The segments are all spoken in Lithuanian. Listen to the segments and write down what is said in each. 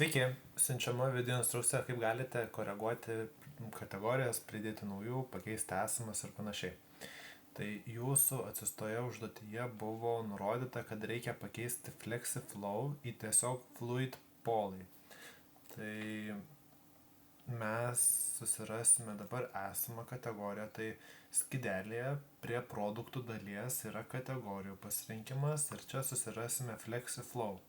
Sveiki, siunčiama video instrukcija, kaip galite koreguoti kategorijas, pridėti naujų, pakeisti esamas ir panašiai. Tai jūsų atsistoje užduotyje buvo nurodyta, kad reikia pakeisti FlexiFlow į tiesiog FluidPoly. Tai mes susirasime dabar esamą kategoriją, tai skydelėje prie produktų dalies yra kategorijų pasirinkimas ir čia susirasime FlexiFlow.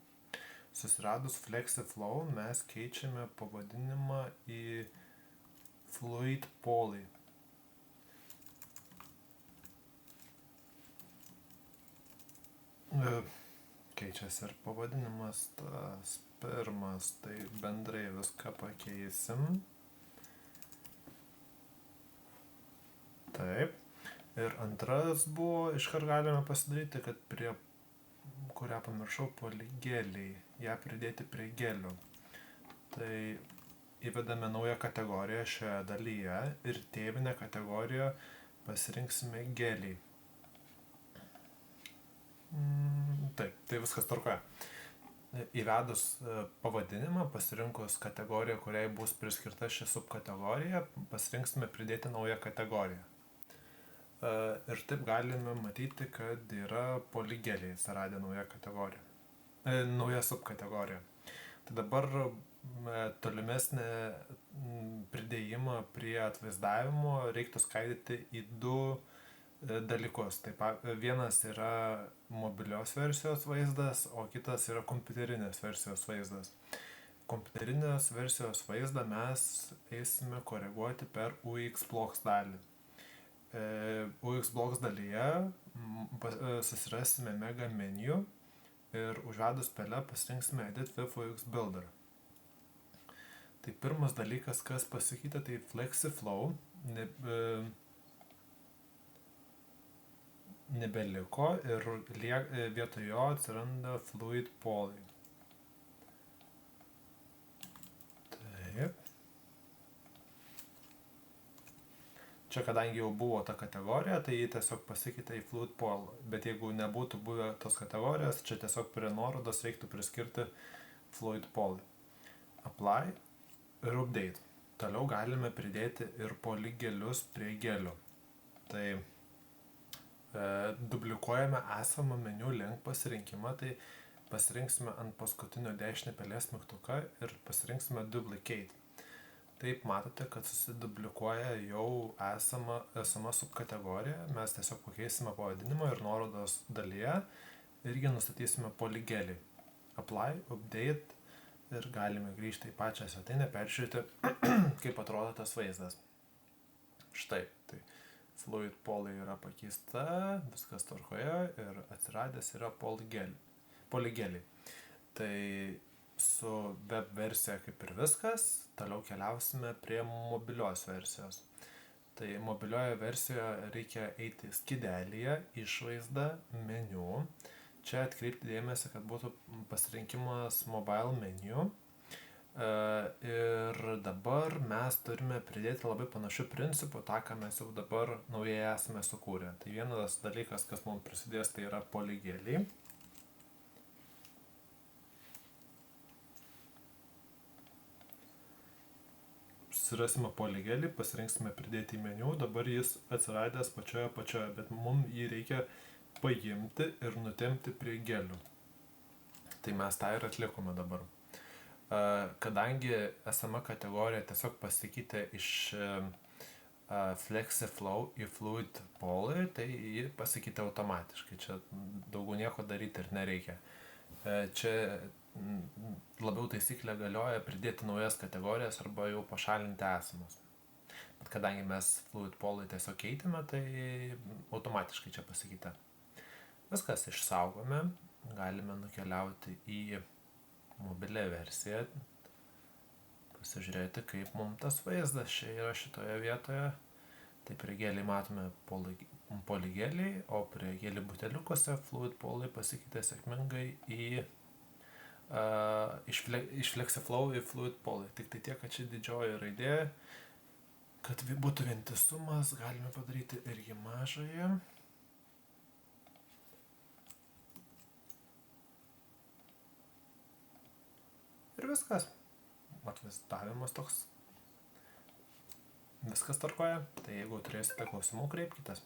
Susiradus FlexiFlow mes keičiame pavadinimą į FluidPoly. Keičiasi ir pavadinimas tas pirmas, tai bendrai viską pakeisim. Taip. Ir antras buvo, iškart galime pasidaryti, kad prie kurią pamiršau, polygeliai, ją pridėti prie gelių. Tai įvedame naują kategoriją šioje dalyje ir tėvinę kategoriją pasirinksime geliai. Taip, tai viskas tvarkoje. Įvedus pavadinimą, pasirinkus kategoriją, kuriai bus priskirta ši subkategorija, pasirinksime pridėti naują kategoriją. Ir taip galime matyti, kad yra polygeliai atsiradę nauja subkategorija. Tai dabar tolimesnį pridėjimą prie atvaizdavimo reiktų skaidyti į du dalykus. Taip, vienas yra mobilios versijos vaizdas, o kitas yra kompiuterinės versijos vaizdas. Kompiuterinės versijos vaizdą mes eisime koreguoti per UXBlocks dalį. UXBlocks dalyje susirasime mega menu ir užvedus pele pasirinksime Edit with UX Builder. Tai pirmas dalykas, kas pasikeitė, tai FlexiFlow nebeliko ir vietoj jo atsiranda FluidPoly. Taip. Čia kadangi jau buvo ta kategorija, tai jį tiesiog pasikeitė į FluidPoly, bet jeigu nebūtų buvę tos kategorijos, čia tiesiog prie nuorodos reiktų priskirti FluidPoly. Apply ir Update. Toliau galime pridėti ir polygelius prie gelių. Tai duplikuojame esamą meniu link pasirinkimą, tai pasirinksime ant paskutinio dešinio pelės mygtuką ir pasirinksime Duplicate. Taip matote, kad susiduplikuoja jau esama subkategorija, mes tiesiog pakeisime pavadinimą ir nuorodos dalyje irgi nustatysime polygeliai. Apply, Update ir galime grįžti į pačią svetainę, peržiūrėti, kaip atrodo tas vaizdas. Štai, tai FluidPoly yra pakeista, viskas tvarkoje ir atsiradęs yra polygeliai. Tai su web versija kaip ir viskas, toliau keliausime prie mobilios versijos. Tai mobilioje versijoje reikia eiti skydelėje, išvaizda, meniu. Čia atkreipti dėmesį, kad būtų pasirinkimas mobile menu. Ir dabar mes turime pridėti labai panašių principų, tą, ką mes jau dabar naujai esame sukūrę. Tai vienas dalykas, kas mums prisidės, tai yra polygeliai. Susirasime polygelį, pasirinksime pridėti į meniu, dabar jis atsiradęs pačioje, bet mums jį reikia paimti ir nutempti prie gelių. Tai mes tą ir atlikome dabar. Kadangi esama kategorija tiesiog pasikeitė iš FlexiFlow į FluidPoly, tai jį pasikeitė automatiškai, čia daugiau nieko daryti ir nereikia. Čia labiau taisyklė galioja pridėti naujas kategorijas arba jau pašalinti esamas. Bet kadangi mes FluidPoly tiesiog keitėme, tai automatiškai čia pasikeitė. Viskas išsaugome, galime nukeliauti į mobilę versiją, pasižiūrėti, kaip mums tas vaizdas čia yra šitoje vietoje. Tai prie geliai matome polygeliai, o prie gelių buteliukose FluidPoly pasikeitė sėkmingai iš FlexiFlow į FluidPoly. Tik tai tiek, kad čia didžioji raidė, kad būtų vientisumas, galime padaryti ir jį mažąją. Ir viskas. atvaizdavimas toks. Viskas tvarkoja, tai jeigu turėsite klausimų, kreipkitės.